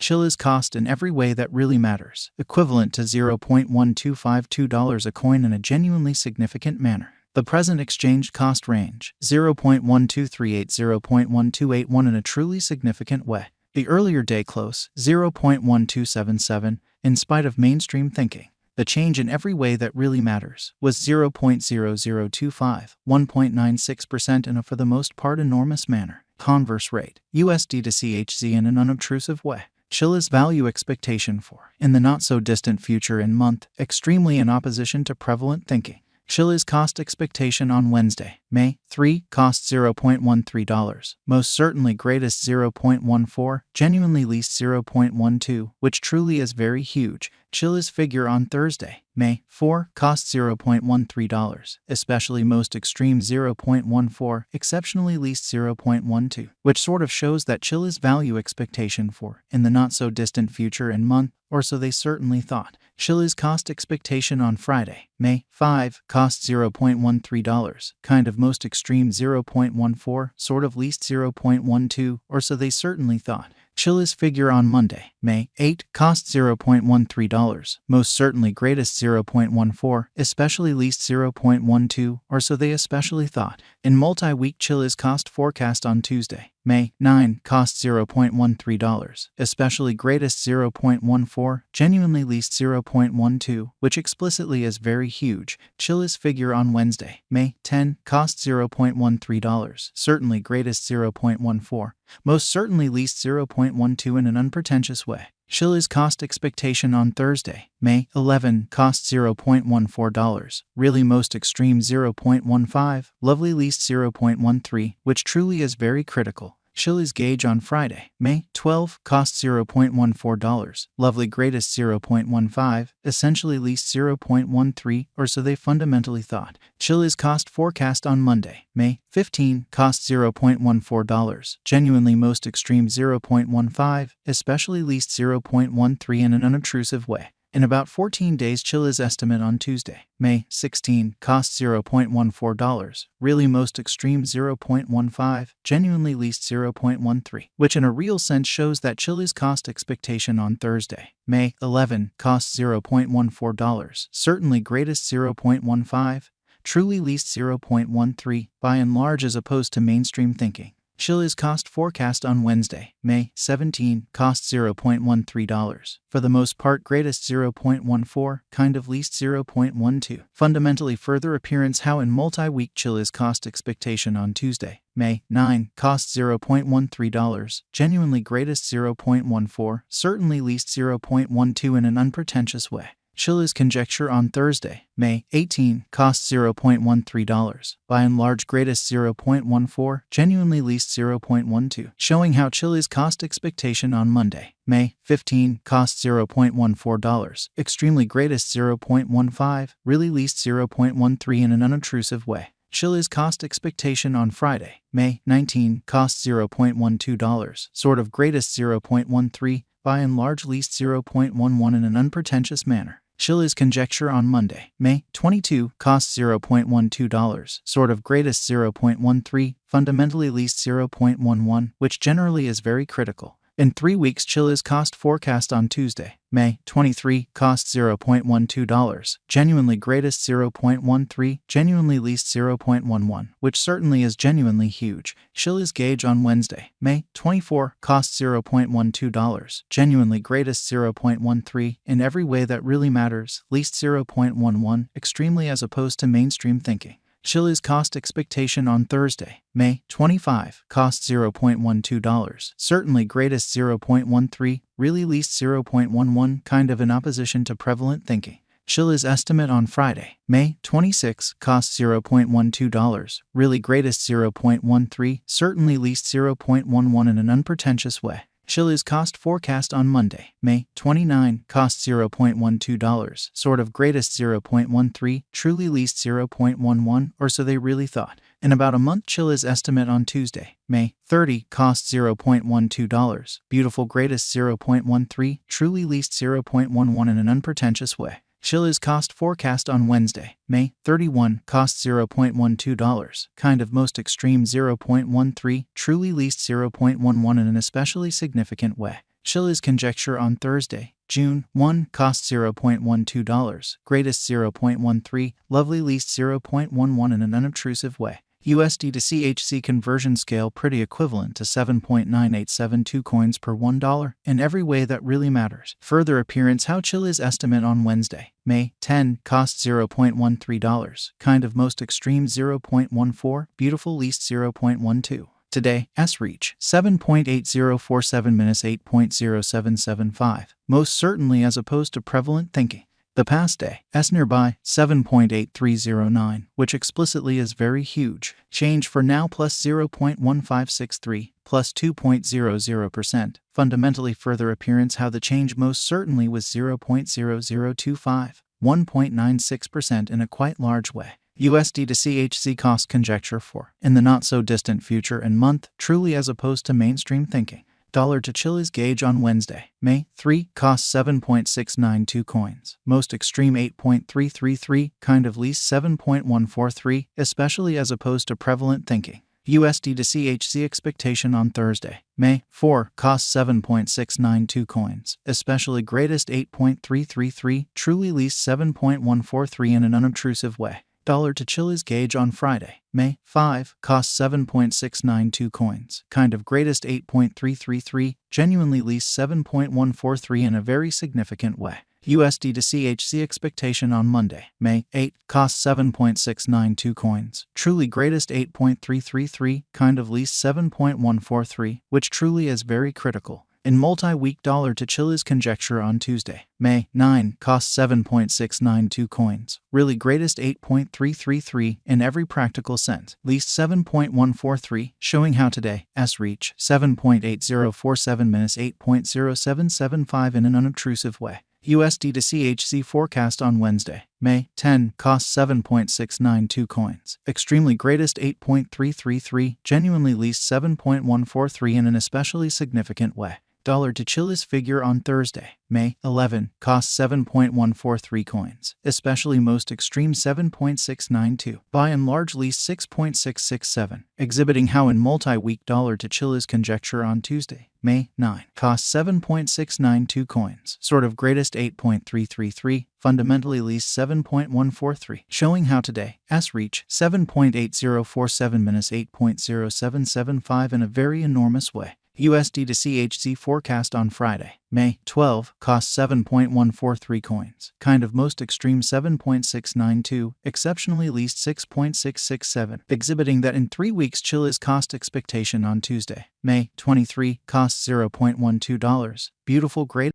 Chiliz cost in every way that really matters, equivalent to $0.1252 a coin in a genuinely significant manner. The present exchange cost range, 0.1238 0.1281 in a truly significant way. The earlier day close, 0.1277, in spite of mainstream thinking. The change in every way that really matters was 0.0025, 1.96% in a for the most part enormous manner. Converse rate, USD to CHZ in an unobtrusive way. Chiliz value expectation for, in the not-so-distant future in month, extremely in opposition to prevalent thinking. Chiliz cost expectation on Wednesday, May 3, cost $0.13, most certainly greatest 0.14, genuinely least 0.12, which truly is very huge. Chiliz figure on Thursday, May 4, cost $0.13, especially most extreme 0.14, exceptionally least 0.12, which sort of shows that Chiliz value expectation for, in the not-so-distant future in month, or so they certainly thought. Chiliz cost expectation on Friday, May 5, cost $0.13, kind of most extreme 0.14, sort of least 0.12, or so they certainly thought. Chiliz figure on Monday, May 8, cost $0.13, most certainly greatest 0.14, especially least 0.12, or so they especially thought. In multi-week Chiliz cost forecast on Tuesday, May 9, cost $0.13, especially greatest 0.14, genuinely least 0.12, which explicitly is very huge. Chiliz figure on Wednesday, May 10, cost $0.13, certainly greatest 0.14, most certainly least 0.12 in an unpretentious way. Chiliz cost expectation on Thursday, May 11, cost $0.14, really most extreme 0.15, lovely least 0.13, which truly is very critical. Chiliz gauge on Friday, May 12, cost $0.14, lovely greatest 0.15, essentially least 0.13, or so they fundamentally thought. Chiliz cost forecast on Monday, May 15, cost $0.14, genuinely most extreme 0.15, especially least 0.13 in an unobtrusive way. In about 14 days Chiliz estimate on Tuesday, May 16, cost $0.14, really most extreme 0.15, genuinely least 0.13, which in a real sense shows that Chiliz cost expectation on Thursday, May 11, cost $0.14, certainly greatest 0.15, truly least 0.13, by and large as opposed to mainstream thinking. Chiliz cost forecast on Wednesday, May 17, cost $0.13, for the most part greatest 0.14, kind of least 0.12. Fundamentally further appearance how in multi-week Chiliz cost expectation on Tuesday, May 9, cost $0.13, genuinely greatest 0.14, certainly least 0.12 in an unpretentious way. Chiliz conjecture on Thursday, May 18, cost $0.13, by and large greatest 0.14, genuinely least 0.12, showing how Chiliz cost expectation on Monday, May 15, cost $0.14, extremely greatest 0.15, really least 0.13 in an unobtrusive way. Chiliz cost expectation on Friday, May 19, cost $0.12, sort of greatest 0.13, by and large least 0.11 in an unpretentious manner. Chiliz conjecture on Monday, May 22, cost $0.12, sort of greatest 0.13, fundamentally least 0.11, which generally is very critical. In 3 weeks Chiliz cost forecast on Tuesday, May 23, cost $0.12, genuinely greatest 0.13, genuinely least 0.11, which certainly is genuinely huge. Chiliz gauge on Wednesday, May 24, cost $0.12, genuinely greatest 0.13, in every way that really matters, least 0.11, extremely as opposed to mainstream thinking. Chiliz cost expectation on Thursday, May 25, cost $0.12, certainly greatest 0.13, really least 0.11, kind of in opposition to prevalent thinking. Chiliz estimate on Friday, May 26, cost $0.12, really greatest 0.13, certainly least 0.11 in an unpretentious way. Chiliz cost forecast on Monday, May 29, cost $0.12, sort of greatest 0.13, truly least 0.11, or so they really thought. In about a month Chiliz estimate on Tuesday, May 30, cost $0.12, beautiful greatest 0.13, truly least 0.11 in an unpretentious way. Chiliz cost forecast on Wednesday, May 31, cost $0.12, kind of most extreme 0.13, truly least 0.11 in an especially significant way. Chiliz conjecture on Thursday, June 1, cost $0.12, greatest 0.13, lovely least 0.11 in an unobtrusive way. USD to CHZ conversion scale pretty equivalent to 7.9872 coins per $1 in every way that really matters. Further appearance how Chiliz estimate on Wednesday, May 10, cost $0.13, kind of most extreme 0.14, beautiful least 0.12. Today, S-reach 7.8047-8.0775, most certainly as opposed to prevalent thinking. The past day, S nearby 7.8309, which explicitly is very huge. Change for now plus 0.1563, plus 2.00%. Fundamentally further appearance how the change most certainly was 0.0025, 1.96% in a quite large way. USD to CHZ cost conjecture for, in the not-so-distant future and month, truly as opposed to mainstream thinking. Dollar to Chiliz gauge on Wednesday, May 3, cost 7.692 coins. Most extreme 8.333, kind of least 7.143, especially as opposed to prevalent thinking. USD to CHZ expectation on Thursday, May 4, cost 7.692 coins. Especially greatest 8.333, truly least 7.143 in an unobtrusive way. Dollar to Chiliz gauge on Friday, May 5, cost 7.692 coins. Kind of greatest 8.333, genuinely least 7.143 in a very significant way. USD to CHZ expectation on Monday, May 8, cost 7.692 coins. Truly greatest 8.333, kind of least 7.143, which truly is very critical. In multi-week dollar to Chiliz conjecture on Tuesday, May 9, cost 7.692 coins. Really greatest 8.333 in every practical sense. Least 7.143, showing how today, S-reach 7.8047-8.0775 in an unobtrusive way. USD to CHZ forecast on Wednesday, May 10, cost 7.692 coins. Extremely greatest 8.333, genuinely least 7.143 in an especially significant way. Dollar to Chiliz figure on Thursday, May 11, cost 7.143 coins. Especially most extreme 7.692. By and large least 6.667. Exhibiting how in multi-week dollar to Chiliz conjecture on Tuesday, May 9, cost 7.692 coins. Sort of greatest 8.333, fundamentally least 7.143. Showing how today, S-reach 7.8047-8.0775 in a very enormous way. USD to CHZ forecast on Friday, May 12, cost 7.143 coins. Kind of most extreme 7.692, exceptionally least 6.667. Exhibiting that in 3 weeks Chiliz cost expectation on Tuesday, May 23, cost $0.12. Beautiful great.